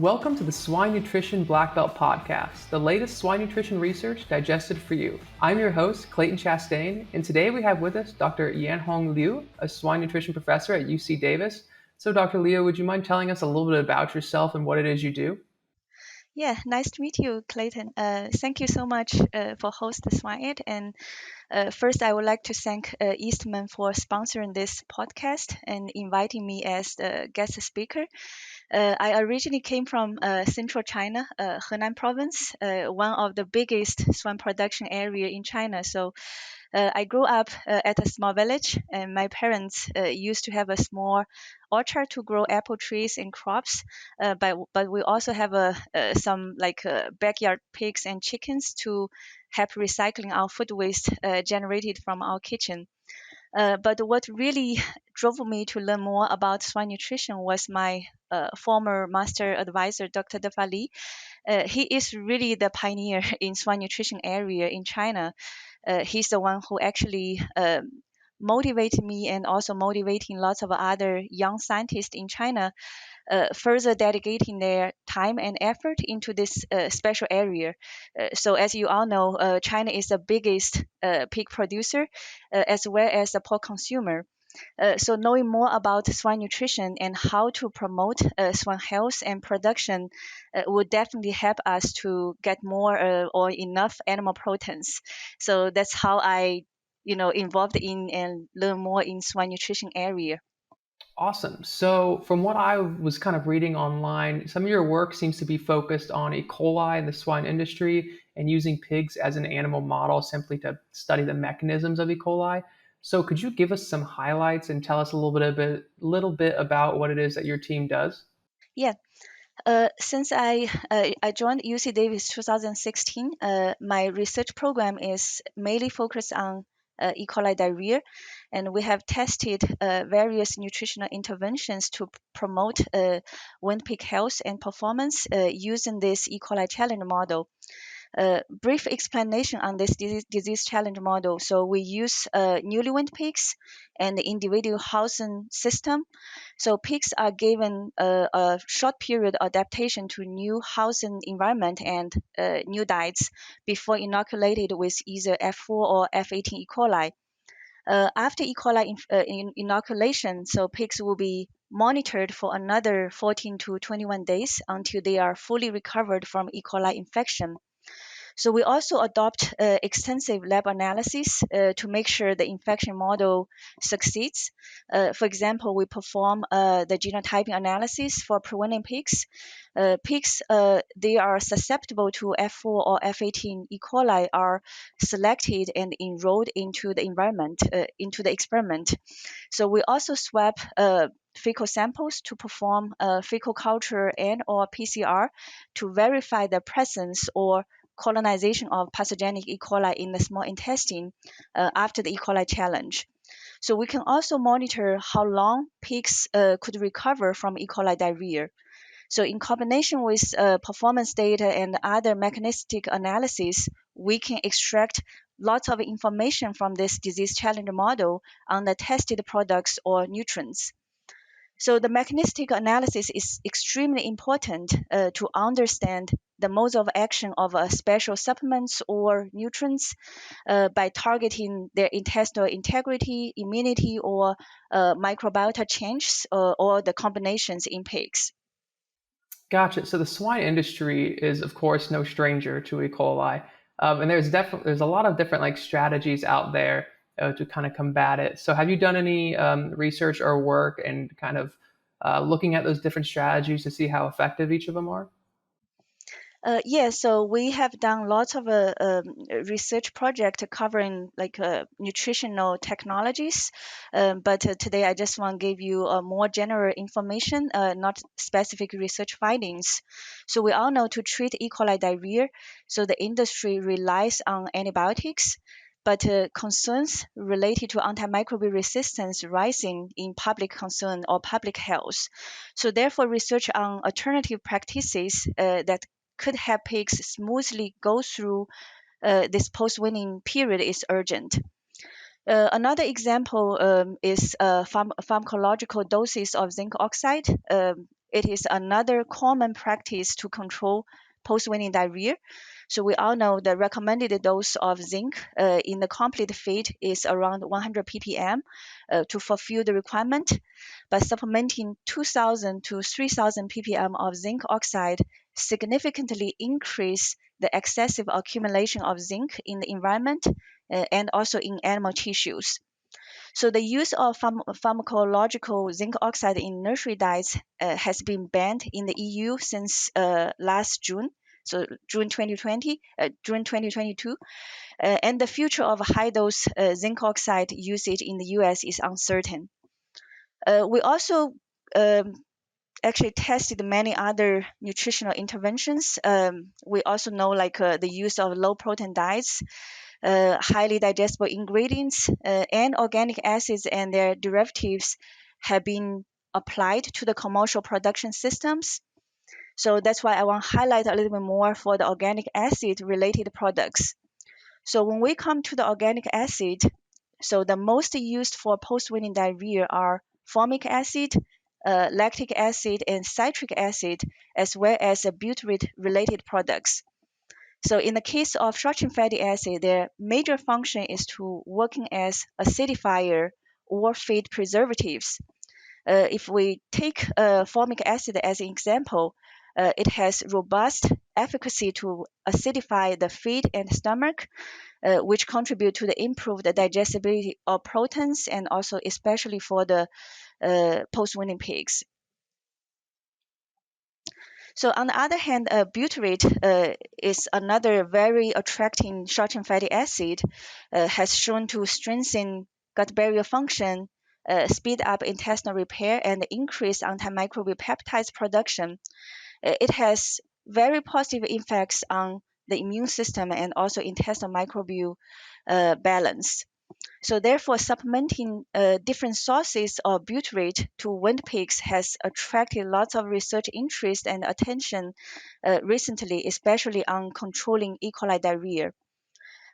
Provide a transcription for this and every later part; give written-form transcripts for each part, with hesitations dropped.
Welcome to the Swine Nutrition Black Belt Podcast, the latest swine nutrition research digested for you. I'm your host, 𝗕𝗅𝗽𝗲𝗁, and today we have with us Dr. Yanhong Liu, a swine nutrition professor at UC Davis. So Dr. Liu, would you mind telling us a little bit about yourself and what it is you do? Yeah, nice to meet you, Clayton. Thank you so much for hosting Swine. And first, I would like to thank Eastman for sponsoring this podcast and inviting me as the guest speaker. I originally came from central China, Henan province, one of the biggest swine production area in China. So I grew up at a small village, and my parents used to have a small orchard to grow apple trees and crops. But we also have some backyard pigs and chickens to help recycling our food waste generated from our kitchen. But what really drove me to learn more about swine nutrition was my former master advisor, Dr. 𝗕𝗰𝗙𝗿𝗿. He is really the pioneer in swine nutrition area in China. He's the one who actually motivated me and also motivating lots of other young scientists in China further dedicating their time and effort into this special area. So as you all know, China is the biggest pig producer as well as a pork consumer. So knowing more about swine nutrition and how to promote swine health and production would definitely help us to get more or enough animal proteins. So that's how I, involved in and learn more in swine nutrition area. Awesome. So from what I was kind of reading online, some of your work seems to be focused on E. coli in the swine industry and using pigs as an animal model simply to study the mechanisms of E. coli. So could you give us some highlights and tell us a little bit about what it is that your team does? Yeah. Since I joined UC Davis 2016, my research program is mainly focused on E. coli diarrhea, and we have tested various nutritional interventions to promote wind pig health and performance using this E. coli challenge model. Brief explanation on this disease challenge model. So we use newlywed pigs and the individual housing system. So pigs are given a short period adaptation to new housing environment and new diets before inoculated with either F4 or F18 E. coli. After E. coli inoculation, so pigs will be monitored for another 14 to 21 days until they are fully recovered from E. coli infection. So we also adopt extensive lab analysis to make sure the infection model succeeds. For example, we perform the genotyping analysis for preventing pigs. Pigs, they are susceptible to F4 or F18 E. coli are selected and enrolled into the environment, into the experiment. So we also swab fecal samples to perform fecal culture and or PCR to verify the presence or colonization of pathogenic E. coli in the small intestine after the E. coli challenge. So we can also monitor how long pigs could recover from E. coli diarrhea. So in combination with performance data and other mechanistic analysis, we can extract lots of information from this disease challenge model on the tested products or nutrients. So the mechanistic analysis is extremely important to understand the modes of action of special supplements or nutrients by targeting their intestinal integrity, immunity, or microbiota changes or the combinations in pigs. Gotcha. So the swine industry is, of course, no stranger to E. coli, and there's a lot of different strategies out there to kind of combat it. So have you done any research or work and kind of looking at those different strategies to see how effective each of them are? So we have done lots of research project covering nutritional technologies, but today I just want to give you more general information, not specific research findings. So we all know to treat E. coli diarrhea, so the industry relies on antibiotics, but concerns related to antimicrobial resistance rising in public concern or public health. So therefore, research on alternative practices that could help pigs smoothly go through this post-weaning period is urgent. Another example is pharmacological doses of zinc oxide. it is another common practice to control post-weaning diarrhea. So we all know the recommended dose of zinc in the complete feed is around 100 ppm to fulfill the requirement, but supplementing 2,000 to 3,000 ppm of zinc oxide significantly increase the excessive accumulation of zinc in the environment and also in animal tissues. So the use of pharmacological zinc oxide in nursery diets has been banned in the EU since last June, so June 2022, and the future of high-dose zinc oxide usage in the US is uncertain. We also actually tested many other nutritional interventions. We also know the use of low-protein diets, highly digestible ingredients, and organic acids and their derivatives have been applied to the commercial production systems. So that's why I want to highlight a little bit more for the organic acid related products. So when we come to the organic acid, so the most used for post-weaning diarrhea are formic acid, lactic acid, and citric acid, as well as butyrate related products. So in the case of short-chain fatty acid, their major function is to working as acidifier or feed preservatives. If we take formic acid as an example, it has robust efficacy to acidify the feed and stomach, which contribute to the improved digestibility of proteins and also especially for the post-weaning pigs. So on the other hand, butyrate is another very attracting short-chain fatty acid, has shown to strengthen gut barrier function, speed up intestinal repair, and increase antimicrobial peptides production. It has very positive effects on the immune system and also intestinal microbial balance. So therefore, supplementing different sources of butyrate to wind pigs has attracted lots of research interest and attention recently, especially on controlling E. coli diarrhea.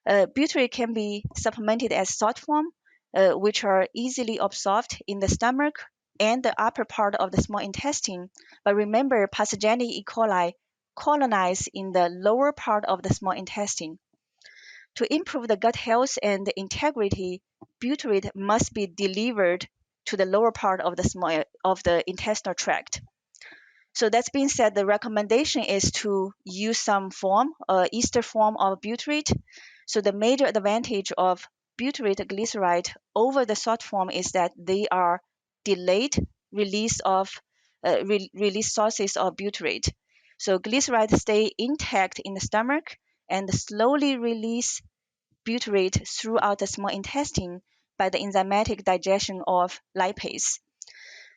Butyrate can be supplemented as salt form, which are easily absorbed in the stomach and the upper part of the small intestine. But remember, pathogenic E. coli colonize in the lower part of the small intestine. To improve the gut health and the integrity, butyrate must be delivered to the lower part of the intestinal tract. So that's being said, the recommendation is to use some form, ester form of butyrate. So the major advantage of butyrate glyceride over the salt form is that they are delayed release sources of butyrate. So glyceride stay intact in the stomach and slowly release butyrate throughout the small intestine by the enzymatic digestion of lipase.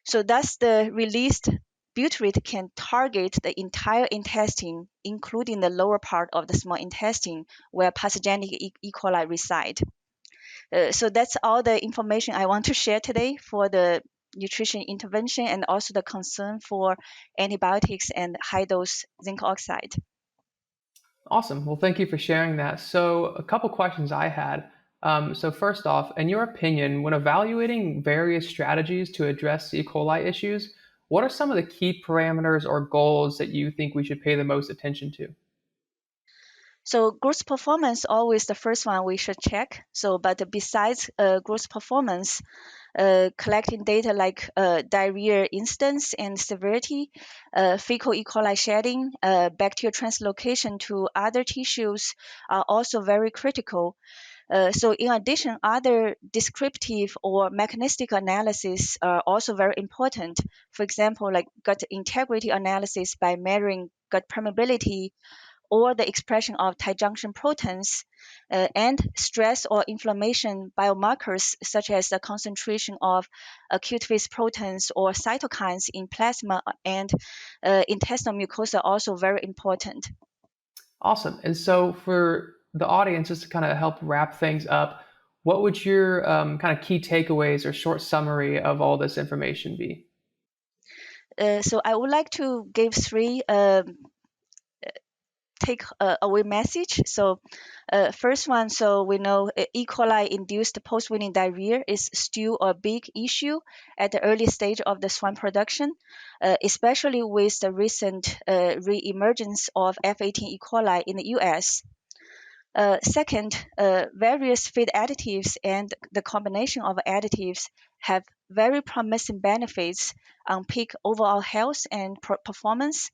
So thus the released butyrate can target the entire intestine, including the lower part of the small intestine where pathogenic E. coli reside. So that's all the information I want to share today for the nutrition intervention and also the concern for antibiotics and high-dose zinc oxide. Awesome. Well, thank you for sharing that. So, a couple questions I had. So, first off, in your opinion, when evaluating various strategies to address E. coli issues, what are some of the key parameters or goals that you think we should pay the most attention to? So growth performance always the first one we should check. So, but besides growth performance, collecting data like diarrhea incidence and severity, fecal E. coli shedding, bacterial translocation to other tissues are also very critical. So in addition, other descriptive or mechanistic analysis are also very important. For example, like gut integrity analysis by measuring gut permeability or the expression of tight junction proteins, and stress or inflammation biomarkers such as the concentration of acute phase proteins or cytokines in plasma and intestinal mucosa are also very important. Awesome. And so, for the audience, just to kind of help wrap things up, what would your kind of key takeaways or short summary of all this information be? So I would like to give three take-away message. So first one, so we know E. coli-induced post-weaning diarrhea is still a big issue at the early stage of the swine production, especially with the recent re-emergence of F18 E. coli in the US. Second, various feed additives and the combination of additives have very promising benefits on pig overall health and performance.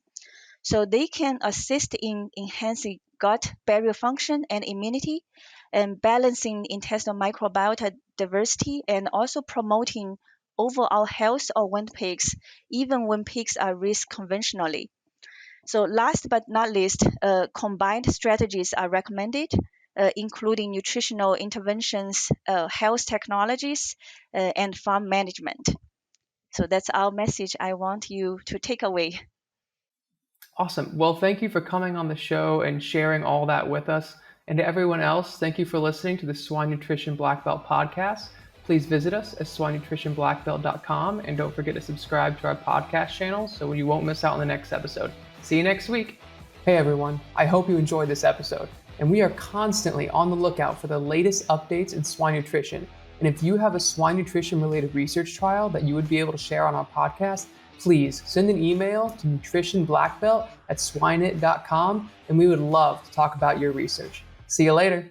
So they can assist in enhancing gut barrier function and immunity, and balancing intestinal microbiota diversity, and also promoting overall health of wind pigs, even when pigs are raised conventionally. So last but not least, combined strategies are recommended, including nutritional interventions, health technologies, and farm management. So that's our message I want you to take away. Awesome. Well, thank you for coming on the show and sharing all that with us. And to everyone else, thank you for listening to the Swine Nutrition Black Belt podcast. Please visit us at swinenutritionblackbelt.com, and don't forget to subscribe to our podcast channel so you won't miss out on the next episode. See you next week. Hey everyone, I hope you enjoyed this episode. And we are constantly on the lookout for the latest updates in swine nutrition. And if you have a swine nutrition related research trial that you would be able to share on our podcast, please send an email to nutritionblackbelt@swineit.com, and we would love to talk about your research. See you later.